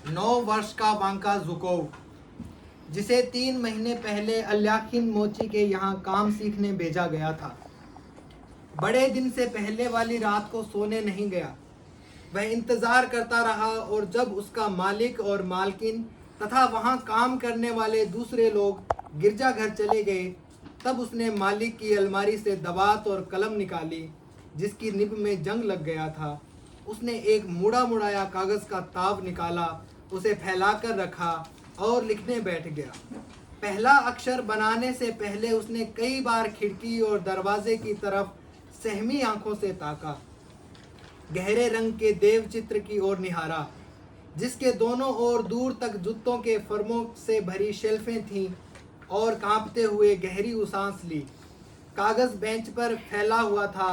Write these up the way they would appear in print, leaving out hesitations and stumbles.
9 वर्ष का वांका जुकोव, जिसे 3 महीने पहले अल्याखिन मोची के यहाँ काम सीखने भेजा गया था, बड़े दिन से पहले वाली रात को सोने नहीं गया। वह इंतजार करता रहा और जब उसका मालिक और मालकिन तथा वहाँ काम करने वाले दूसरे लोग गिरजाघर चले गए, तब उसने मालिक की अलमारी से दवात और कलम निकाली जिसकी निब में जंग लग गया था। उसने एक मुड़ा मुड़ाया कागज़ का ताव निकाला, उसे फैलाकर रखा और लिखने बैठ गया। पहला अक्षर बनाने से पहले उसने कई बार खिड़की और दरवाजे की तरफ सहमी आंखों से ताका, गहरे रंग के देव चित्र की ओर निहारा जिसके दोनों ओर दूर तक जूतों के फर्मों से भरी शेल्फें थीं, और कांपते हुए गहरी सांस ली। कागज़ बेंच पर फैला हुआ था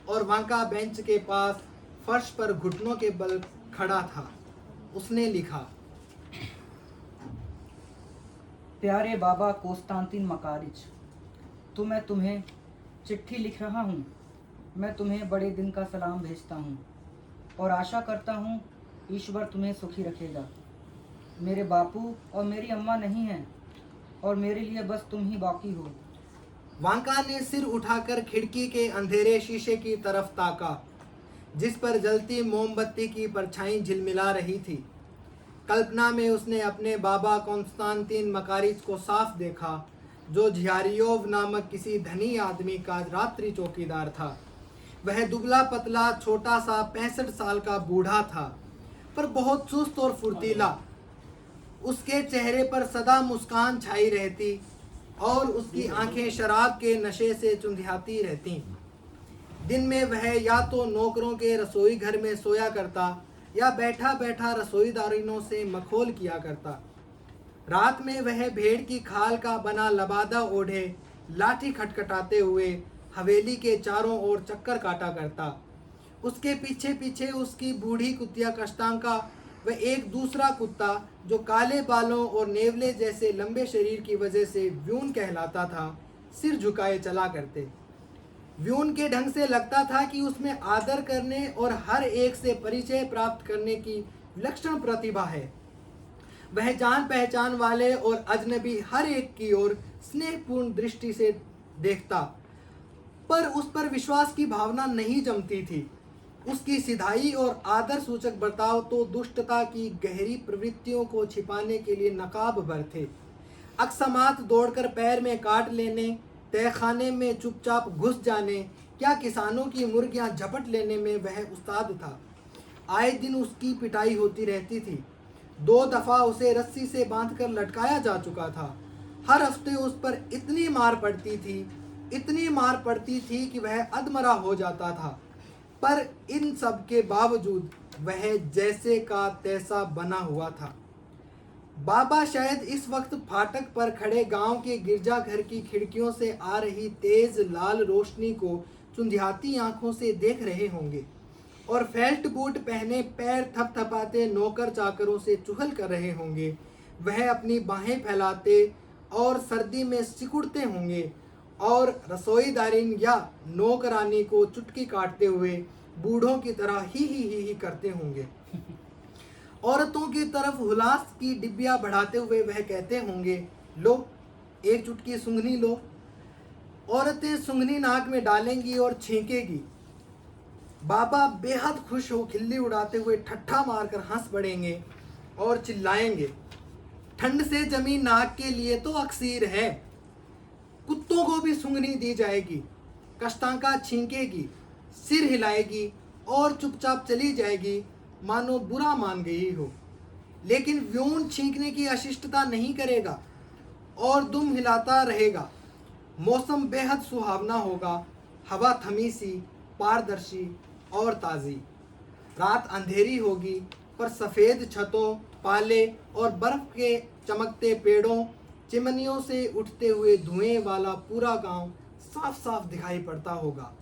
और वांका बेंच के पास फर्श पर घुटनों के बल खड़ा था। उसने लिखा, प्यारे बाबा कोस्तांतिन मकारिच, तो मैं तुम्हें चिट्ठी लिख रहा हूँ। मैं तुम्हें बड़े दिन का सलाम भेजता हूँ और आशा करता हूँ ईश्वर तुम्हें सुखी रखेगा। मेरे बापू और मेरी अम्मा नहीं हैं और मेरे लिए बस तुम ही बाकी हो। वांका ने सिर उठाकर खिड़की के अंधेरे शीशे की तरफ ताका जिस पर जलती मोमबत्ती की परछाई झिलमिला रही थी। कल्पना में उसने अपने बाबा कॉन्स्टांतिन मकारिच को साफ देखा, जो झियारियोव नामक किसी धनी आदमी का रात्रि चौकीदार था। वह दुबला पतला छोटा सा 65 साल का बूढ़ा था, पर बहुत चुस्त और फुर्तीला। उसके चेहरे पर सदा मुस्कान छाई रहती और उसकी आंखें शराब के नशे से चुंधियाती रहती। दिन में वह या तो नौकरों के रसोई घर में सोया करता या बैठा बैठा रसोईदारिनों से मखौल किया करता। रात में वह भेड़ की खाल का बना लबादा ओढ़े लाठी खटखटाते हुए हवेली के चारों ओर चक्कर काटा करता। उसके पीछे पीछे उसकी बूढ़ी कुतिया कश्तांका व एक दूसरा कुत्ता जो काले बालों और नेवले जैसे लंबे शरीर की वजह से व्यून कहलाता था, सिर झुकाए चला करते। व्यून के ढंग से लगता था कि उसमें आदर करने और हर एक से परिचय प्राप्त करने की विलक्षण प्रतिभा है। वह जान पहचान वाले और अजनबी हर एक की ओर स्नेहपूर्ण दृष्टि से देखता, पर उस पर विश्वास की भावना नहीं जमती थी। उसकी सिधाई और आदर सूचक बर्ताव तो दुष्टता की गहरी प्रवृत्तियों को छिपाने के लिए नकाब भर थे। अकस्मात दौड़कर पैर में काट लेने, तहखाने में चुपचाप घुस जाने, क्या किसानों की मुर्गियां झपट लेने में वह उस्ताद था। आए दिन उसकी पिटाई होती रहती थी। 2 दफ़ा उसे रस्सी से बांधकर लटकाया जा चुका था। हर हफ्ते उस पर इतनी मार पड़ती थी कि वह अधमरा हो जाता था, पर इन सब के बावजूद वह जैसे का तैसा बना हुआ था। बाबा शायद इस वक्त फाटक पर खड़े गांव के गिरजाघर की खिड़कियों से आ रही तेज लाल रोशनी को चुंधियाती आंखों से देख रहे होंगे और फेल्ट बूट पहने पैर थपथपाते नौकर चाकरों से चुहल कर रहे होंगे। वह अपनी बाहें फैलाते और सर्दी में सिकुड़ते होंगे और रसोईदारिन या नौकरानी को चुटकी काटते हुए बूढ़ों की तरह ही करते होंगे। औरतों की तरफ हुलास की डिब्बियां बढ़ाते हुए वह कहते होंगे, लो एक चुटकी सुंघनी लो। औरतें सुंघनी नाक में डालेंगी और छींकेगी। बाबा बेहद खुश हो खिल्ली उड़ाते हुए ठट्ठा मारकर हंस पड़ेंगे और चिल्लाएंगे, ठंड से जमी नाक के लिए तो अक्सीर है। कुत्तों को भी सूंघनी दी जाएगी। कश्तांका छींकेगी, सिर हिलाएगी और चुपचाप चली जाएगी, मानो बुरा मान गई हो। लेकिन व्यून छींकने की अशिष्टता नहीं करेगा और दुम हिलाता रहेगा। मौसम बेहद सुहावना होगा, हवा थमी सी, पारदर्शी और ताज़ी। रात अंधेरी होगी, पर सफ़ेद छतों, पाले और बर्फ के चमकते पेड़ों, चिमनियों से उठते हुए धुएं वाला पूरा गांव साफ साफ दिखाई पड़ता होगा।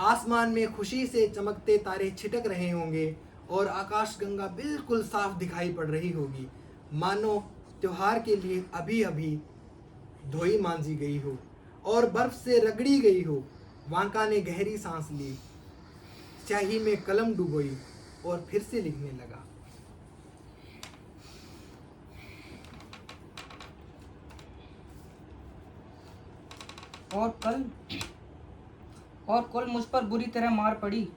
आसमान में खुशी से चमकते तारे छिटक रहे होंगे और आकाशगंगा बिल्कुल साफ दिखाई पड़ रही होगी, मानो त्योहार के लिए अभी अभी धोई मांजी गई हो और बर्फ से रगड़ी गई हो। वांका ने गहरी सांस ली, स्याही में कलम डुबोई और फिर से लिखने लगा। और कल मुझ पर बुरी तरह मार पड़ी।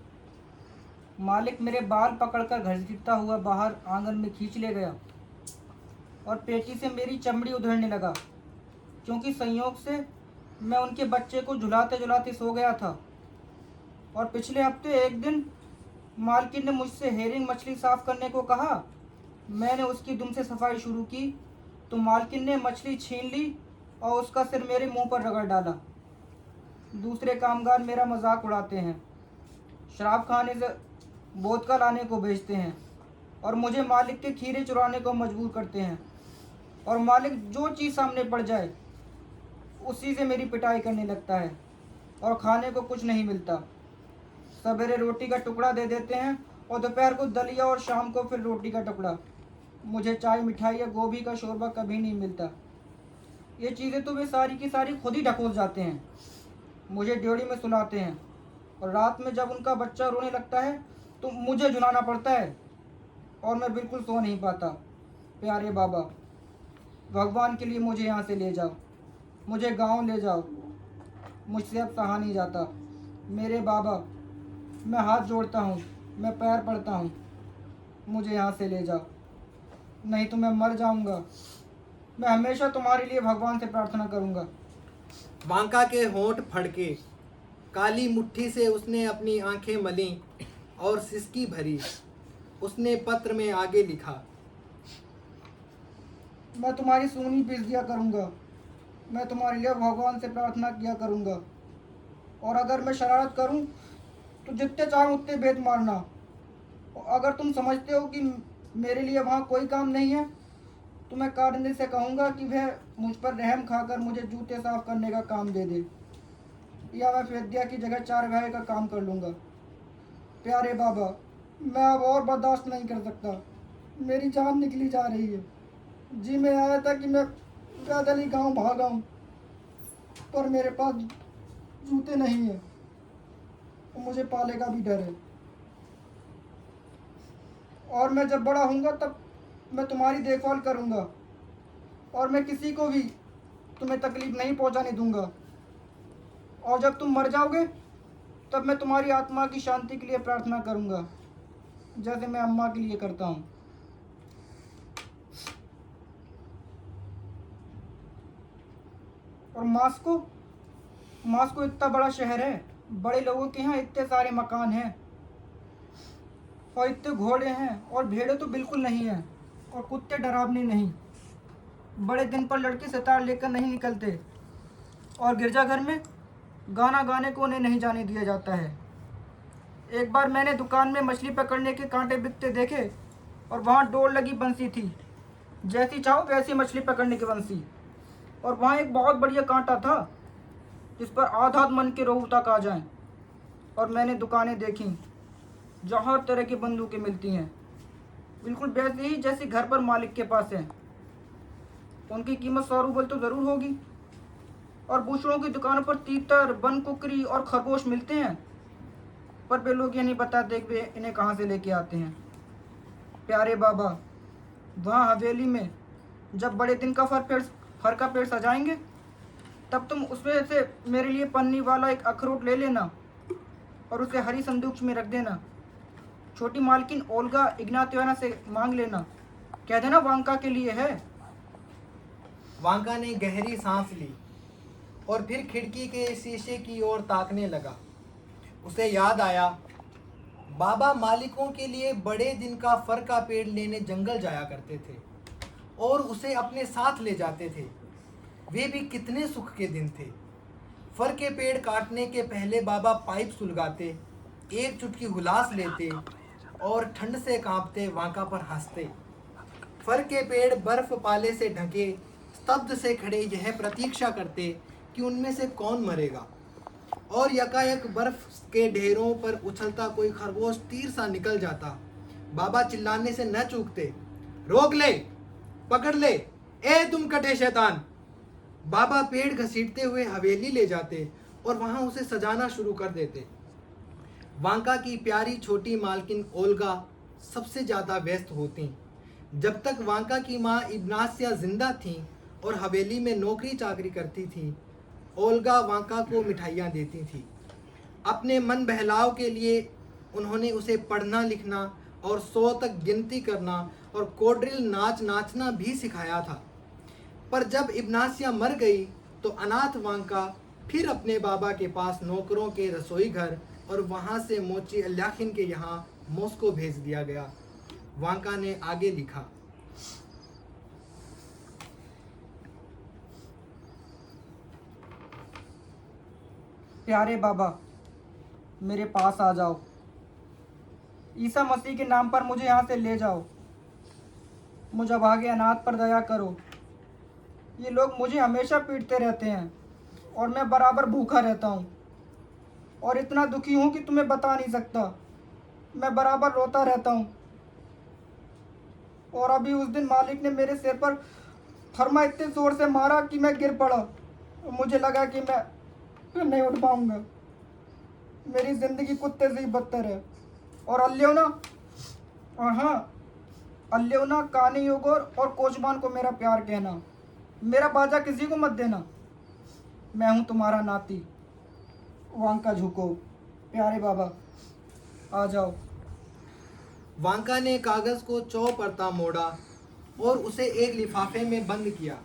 मालिक मेरे बाल पकड़कर घसीटता हुआ बाहर आंगन में खींच ले गया और पेटी से मेरी चमड़ी उधेड़ने लगा, क्योंकि संयोग से मैं उनके बच्चे को झुलाते झुलाते सो गया था। और पिछले हफ्ते एक दिन मालकिन ने मुझसे हेरिंग मछली साफ करने को कहा। मैंने उसकी दुम से सफाई शुरू की तो मालकिन ने मछली छीन ली और उसका सिर मेरे मुंह पर रगड़ डाला। दूसरे कामगार मेरा मजाक उड़ाते हैं, शराब खाने से वोदका लाने को भेजते हैं और मुझे मालिक के खीरे चुराने को मजबूर करते हैं। और मालिक जो चीज़ सामने पड़ जाए उसी से मेरी पिटाई करने लगता है और खाने को कुछ नहीं मिलता। सवेरे रोटी का टुकड़ा दे देते हैं और दोपहर को दलिया और शाम को फिर रोटी का टुकड़ा। मुझे चाय, मिठाई या गोभी का शोरबा कभी नहीं मिलता। ये चीज़ें तो वे सारी की सारी खुद ही ढकोस जाते हैं। मुझे ड्योढ़ी में सुलाते हैं और रात में जब उनका बच्चा रोने लगता है तो मुझे झुलाना पड़ता है और मैं बिल्कुल सो नहीं पाता। प्यारे बाबा, भगवान के लिए मुझे यहाँ से ले जाओ, मुझे गांव ले जाओ, मुझसे अब सहा नहीं जाता। मेरे बाबा, मैं हाथ जोड़ता हूँ, मैं पैर पड़ता हूँ, मुझे यहाँ से ले जाओ, नहीं तो मैं मर जाऊँगा। मैं हमेशा तुम्हारे लिए भगवान से प्रार्थना करूँगा। वांका के होंठ फड़के, काली मुट्ठी से उसने अपनी आंखें मली और सिसकी भरी। उसने पत्र में आगे लिखा, मैं तुम्हारी सूनी पीस दिया करूँगा, मैं तुम्हारे लिए भगवान से प्रार्थना किया करूँगा, और अगर मैं शरारत करूँ तो जितने चाहो उतने भेद मारना। और अगर तुम समझते हो कि मेरे लिए वहाँ कोई काम नहीं है तो मैं कारिंदे से कहूँगा कि वह मुझ पर रहम खाकर मुझे जूते साफ करने का काम दे दे, या मैं फेद्या की जगह चारगाहे का काम कर लूँगा। प्यारे बाबा, मैं अब और बर्दाश्त नहीं कर सकता, मेरी जान निकली जा रही है। जी मैं आया था कि मैं पैदल ही गाँव भागाऊँ, पर मेरे पास जूते नहीं हैं और मुझे पाले का भी डर है। और मैं जब बड़ा होऊंगा तब मैं तुम्हारी देखभाल करूंगा और मैं किसी को भी तुम्हें तकलीफ नहीं पहुंचाने दूंगा। और जब तुम मर जाओगे तब मैं तुम्हारी आत्मा की शांति के लिए प्रार्थना करूंगा, जैसे मैं अम्मा के लिए करता हूँ। और मास्को इतना बड़ा शहर है, बड़े लोगों के यहाँ इतने सारे मकान हैं और इतने घोड़े हैं, और भेड़ें तो बिल्कुल नहीं हैं, और कुत्ते डरावने नहीं। बड़े दिन पर लड़के सितार लेकर नहीं निकलते, और गिरजाघर में गाना गाने को उन्हें नहीं जाने दिया जाता है। एक बार मैंने दुकान में मछली पकड़ने के कांटे बिकते देखे और वहाँ डोर लगी बंसी थी, जैसी चाहो वैसी मछली पकड़ने की बंसी। और वहाँ एक बहुत बढ़िया कांटा था जिस पर आधा मन के रोहू तक आ जाएं। और मैंने दुकानें देखी जहाँ हर तरह की बंदूकें मिलती हैं, बिल्कुल वैसे ही जैसी घर पर मालिक के पास है। उनकी कीमत 100 रूबल तो ज़रूर होगी। और बूचड़ों की दुकानों पर तीतर, बन कुकरी और खरगोश मिलते हैं, पर वे लोग ये नहीं बताते कि वे इन्हें कहाँ से लेके आते हैं। प्यारे बाबा, वहाँ हवेली में जब बड़े दिन का फर का पेड़ सजाएंगे तब तुम उसमें से मेरे लिए पन्नी वाला एक अखरोट ले लेना और उसे हरी संदूक में रख देना। छोटी मालकिन ओल्गा इग्नातियोना से मांग लेना, कह देना वांका के लिए है। वांका ने गहरी सांस ली और फिर खिड़की के शीशे की ओर ताकने लगा। उसे याद आया, बाबा मालिकों के लिए बड़े दिन का फर का पेड़ लेने जंगल जाया करते थे और उसे अपने साथ ले जाते थे। वे भी कितने सुख के दिन थे। फर के पेड़ काटने के पहले बाबा पाइप सुलगाते, एक चुटकी हुलास लेते और ठंड से कांपते वांका पर हंसते। फर के पेड़ बर्फ पाले से ढके स्तब्ध से खड़े यह प्रतीक्षा करते कि उनमें से कौन मरेगा, और यकायक बर्फ के ढेरों पर उछलता कोई खरगोश तीर सा निकल जाता। बाबा चिल्लाने से न चूकते, रोक ले, पकड़ ले, ए तुम कटे शैतान। बाबा पेड़ घसीटते हुए हवेली ले जाते और वहां उसे सजाना शुरू कर देते। वांका की प्यारी छोटी मालकिन ओल्गा सबसे ज़्यादा व्यस्त होती। जब तक वांका की माँ इग्नासिया जिंदा थी और हवेली में नौकरी चाकरी करती थी, ओल्गा वांका को मिठाइयाँ देती थी। अपने मन बहलाव के लिए उन्होंने उसे पढ़ना लिखना और 100 तक गिनती करना और कोड्रिल नाच नाचना भी सिखाया था। पर जब इब्नासिया मर गई तो अनाथ वांका फिर अपने बाबा के पास नौकरों के रसोई घर और वहाँ से मोची अल्याखिन के यहाँ मॉस्को भेज दिया गया। वांका ने आगे लिखा, प्यारे बाबा, मेरे पास आ जाओ। ईसा मसीह के नाम पर मुझे यहाँ से ले जाओ। मुझे अभागे अनाथ पर दया करो। ये लोग मुझे हमेशा पीटते रहते हैं और मैं बराबर भूखा रहता हूँ और इतना दुखी हूँ कि तुम्हें बता नहीं सकता। मैं बराबर रोता रहता हूँ और अभी उस दिन मालिक ने मेरे सिर पर फरमा इतने ज़ोर से मारा कि मैं गिर पड़ा। मुझे लगा कि मैं फिर नहीं उठ पाऊँगा। मेरी ज़िंदगी कुत्ते से ही बदतर है। और अल्योना, और हाँ, अल्योना, कानी योगोर और कोचमान को मेरा प्यार कहना। मेरा बाजा किसी को मत देना। मैं हूँ तुम्हारा नाती। वांका झुको। प्यारे बाबा, आ जाओ। वांका ने कागज़ को चौपरता मोड़ा और उसे एक लिफाफे में बंद किया,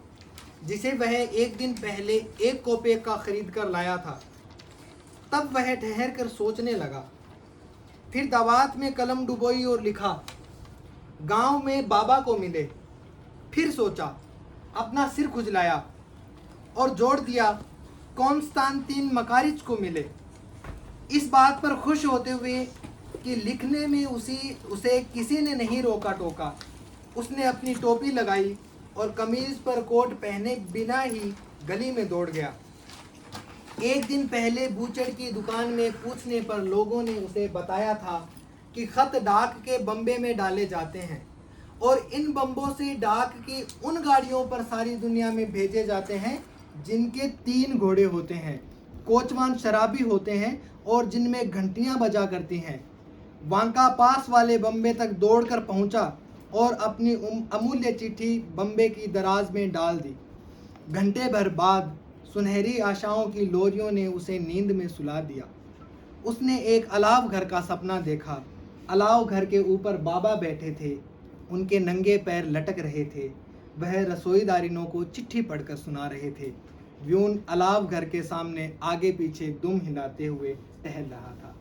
जिसे वह एक दिन पहले 1 कोपेक का खरीद कर लाया था। तब वह ठहर कर सोचने लगा। फिर दवात में कलम डुबोई और लिखा, गांव में बाबा को मिले। फिर सोचा, अपना सिर खुजलाया और जोड़ दिया, कॉन्स्टांतिन मकारिच को मिले। इस बात पर खुश होते हुए कि लिखने में उसे किसी ने नहीं रोका टोका, उसने अपनी टोपी लगाई और कमीज पर कोट पहने बिना ही गली में दौड़ गया। एक दिन पहले बूचड़ की दुकान में पूछने पर लोगों ने उसे बताया था कि खत डाक के बम्बे में डाले जाते हैं और इन बम्बों से डाक की उन गाड़ियों पर सारी दुनिया में भेजे जाते हैं जिनके 3 घोड़े होते हैं, कोचवान शराबी होते हैं और जिनमें घंटियां बजा करती हैं। वांका पास वाले बम्बे तक दौड़कर पहुंचा और अपनी अमूल्य चिट्ठी बम्बे की दराज में डाल दी। घंटे भर बाद सुनहरी आशाओं की लोरियों ने उसे नींद में सुला दिया। उसने एक अलाव घर का सपना देखा। अलाव घर के ऊपर बाबा बैठे थे, उनके नंगे पैर लटक रहे थे। वह रसोईदारिनों को चिट्ठी पढ़कर सुना रहे थे। व्यून अलाव घर के सामने आगे पीछे दुम हिलाते हुए टहल रहा था।